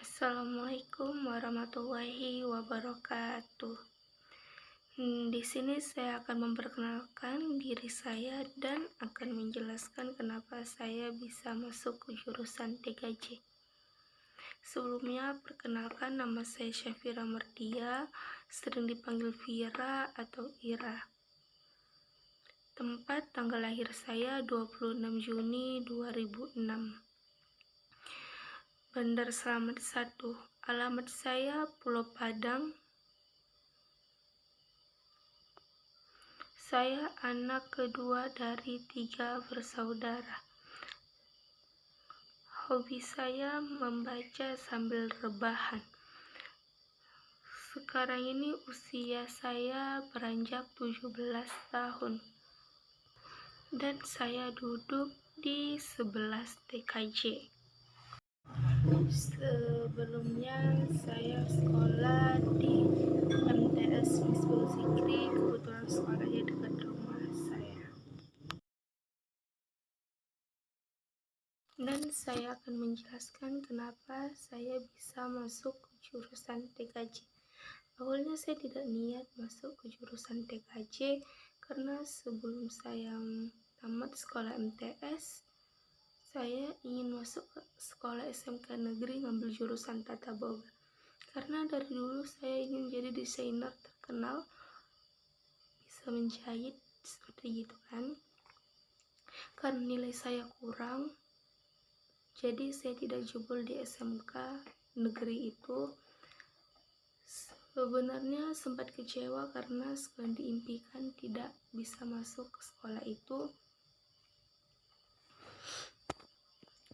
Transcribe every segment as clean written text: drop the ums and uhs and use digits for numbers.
Assalamualaikum warahmatullahi wabarakatuh. Di sini saya akan memperkenalkan diri saya dan akan menjelaskan kenapa saya bisa masuk ke jurusan TKJ. Sebelumnya, perkenalkan, nama saya Syafira Merdia, sering dipanggil Vira atau Ira. Tempat tanggal lahir saya 26 Juni 2006. Bandar Slamet 1. Alamat saya Pulau Padang. Saya anak kedua dari 3 bersaudara. Hobi saya membaca sambil rebahan. Sekarang ini usia saya beranjak 17 tahun. Dan saya duduk di 11 TKJ. Sebelumnya saya sekolah di MTS Misbah Zikri, kebetulan sekolahnya dekat rumah saya. Dan saya akan menjelaskan kenapa saya bisa masuk ke jurusan TKJ. Awalnya saya tidak niat masuk ke jurusan TKJ karena sebelum saya tamat sekolah MTS, saya ingin masuk ke sekolah SMK negeri ngambil jurusan tata boga. Karena dari dulu saya ingin jadi desainer terkenal, bisa menjahit seperti itu kan. Karena nilai saya kurang, jadi saya tidak jebol di SMK negeri itu. Sebenarnya sempat kecewa karena sekolah diimpikan tidak bisa masuk ke sekolah itu.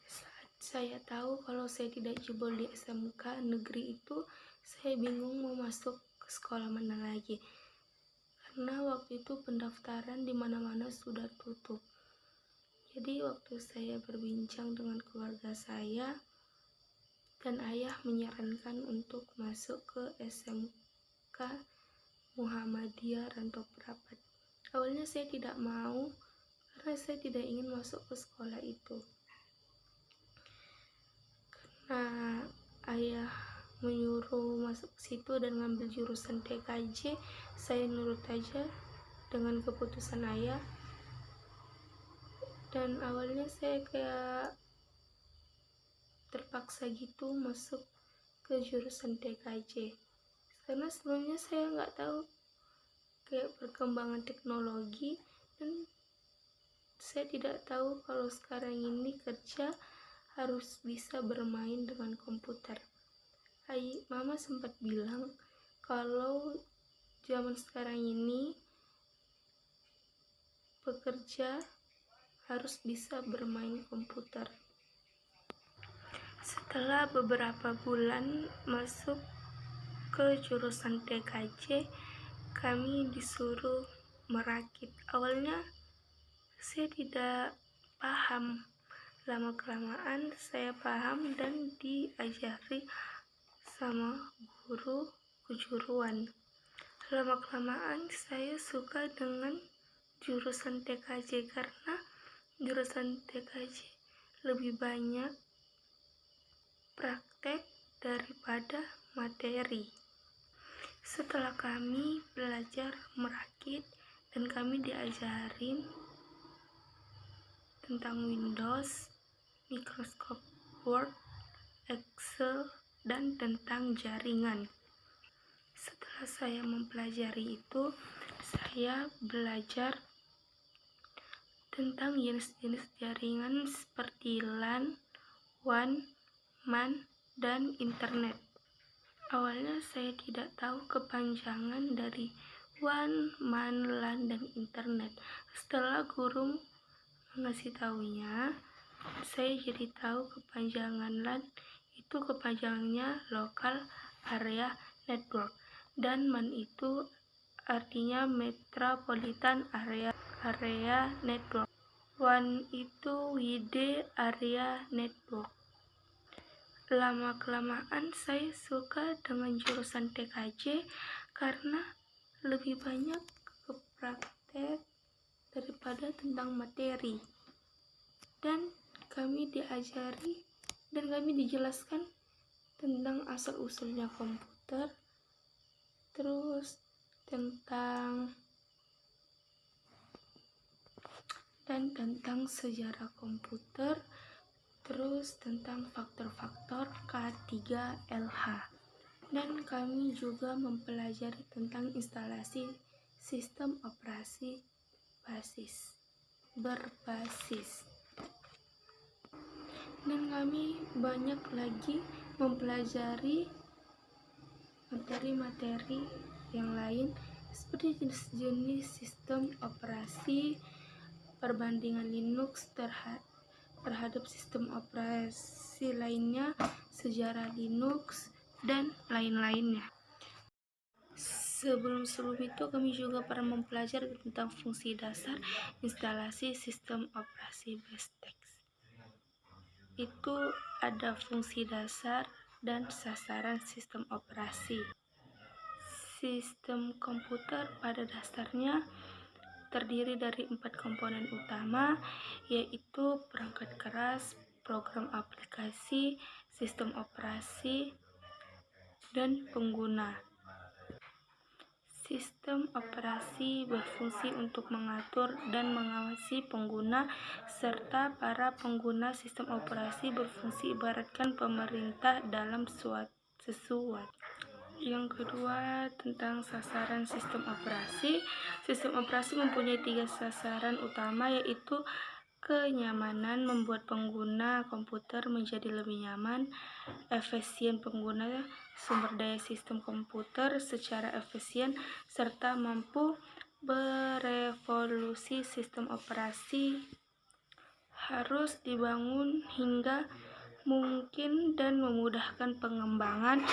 Saat saya tahu kalau saya tidak jebol di SMK negeri itu, saya bingung mau masuk ke sekolah mana lagi. Karena waktu itu pendaftaran di mana-mana sudah tutup. Jadi waktu saya berbincang dengan keluarga saya dan ayah menyarankan untuk masuk ke SMK Muhammadiyah Rantau Prapat. Awalnya saya tidak mau karena saya tidak ingin masuk ke sekolah itu. Karena ayah menyuruh masuk ke situ dan ngambil jurusan TKJ, saya nurut aja dengan keputusan ayah. Dan awalnya saya kayak terpaksa gitu masuk ke jurusan TKJ karena sebelumnya saya nggak tahu kayak perkembangan teknologi, dan saya tidak tahu kalau sekarang ini kerja harus bisa bermain dengan komputer. Mama sempat bilang kalau zaman sekarang ini pekerja harus bisa bermain komputer. Setelah beberapa bulan masuk ke jurusan TKJ, kami disuruh merakit. Awalnya saya tidak paham, lama-kelamaan saya paham dan diajari sama guru kejuruan. Lama-kelamaan saya suka dengan jurusan TKJ karena jurusan TKJ lebih banyak praktek daripada materi. Setelah kami belajar merakit dan kami diajarin tentang Windows, Microsoft Word, Excel, dan tentang jaringan. Setelah saya mempelajari itu, saya belajar tentang jenis-jenis jaringan seperti LAN, WAN, MAN, dan internet. Awalnya saya tidak tahu kepanjangan dari WAN, MAN, LAN, dan internet. Setelah guru mengasih tahunya, saya jadi tahu kepanjangan LAN itu kepanjangannya Local Area Network, dan MAN itu artinya Metropolitan Area Network. WAN itu Wide Area Network. Lama-kelamaan saya suka dengan jurusan TKJ karena lebih banyak ke praktek daripada tentang materi. Dan kami diajari dan kami dijelaskan tentang asal-usulnya komputer, terus tentang sejarah komputer, terus tentang faktor-faktor K3LH. Dan kami juga mempelajari tentang instalasi sistem operasi berbasis. Dan kami banyak lagi mempelajari materi-materi yang lain seperti jenis-jenis sistem operasi, perbandingan Linux terhadap sistem operasi lainnya, sejarah Linux, dan lain-lainnya. Sebelum itu kami juga pernah mempelajari tentang fungsi dasar instalasi sistem operasi BESTEX. Itu ada fungsi dasar dan sasaran sistem operasi. Sistem komputer pada dasarnya terdiri dari 4 komponen utama, yaitu perangkat keras, program aplikasi, sistem operasi, dan pengguna. Sistem operasi berfungsi untuk mengatur dan mengawasi pengguna, serta para pengguna sistem operasi berfungsi ibaratkan pemerintah dalam sesuatu. Yang kedua, tentang sasaran sistem operasi. Sistem operasi mempunyai 3 sasaran utama, yaitu kenyamanan, membuat pengguna komputer menjadi lebih nyaman, efisien pengguna sumber daya sistem komputer secara efisien, serta mampu berevolusi. Sistem operasi harus dibangun hingga mungkin dan memudahkan pengembangan,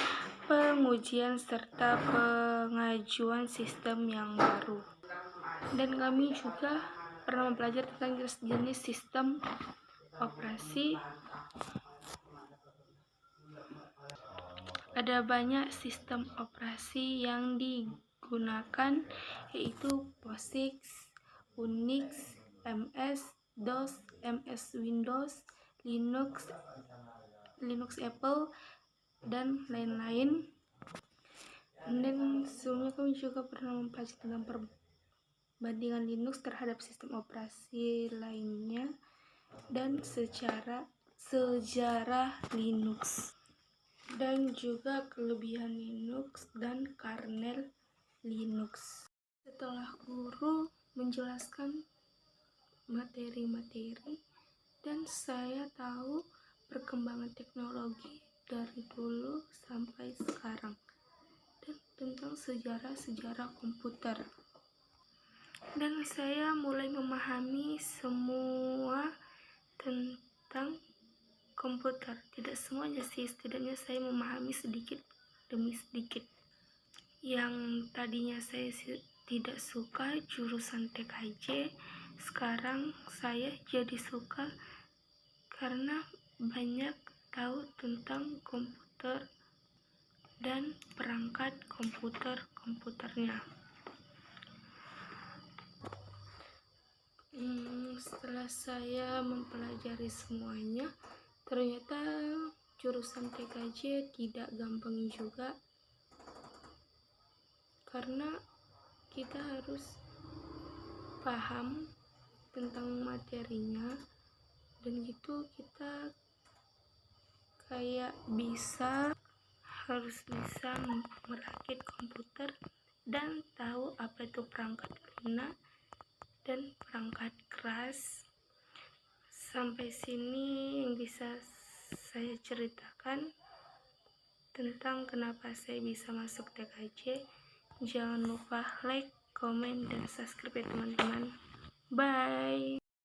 pengujian, serta pengajuan sistem yang baru. Dan kami juga pernah mempelajari tentang jenis sistem operasi. Ada banyak sistem operasi yang digunakan, yaitu POSIX, Unix, MS, DOS, MS Windows, Linux Apple, dan lain-lain. Dan sebelumnya kami juga pernah mempelajari tentang perbandingan Linux terhadap sistem operasi lainnya dan sejarah Linux, dan juga kelebihan Linux dan kernel Linux. Setelah guru menjelaskan materi-materi dan saya tahu perkembangan teknologi dari dulu sampai sekarang, dan tentang sejarah komputer. Dan saya mulai memahami semua tentang komputer. Tidak semuanya sih, setidaknya saya memahami sedikit demi sedikit. Yang tadinya saya tidak suka jurusan TKJ, sekarang saya jadi suka karena banyak tahu tentang komputer dan perangkat komputernya. Setelah saya mempelajari semuanya, ternyata jurusan TKJ tidak gampang juga, karena kita harus paham tentang materinya, dan gitu kita kayak harus bisa merakit komputer dan tahu apa itu perangkat lunak dan perangkat keras. Sampai sini yang bisa saya ceritakan tentang kenapa saya bisa masuk TKJ. Jangan lupa like, komen, dan subscribe ya teman-teman. Bye.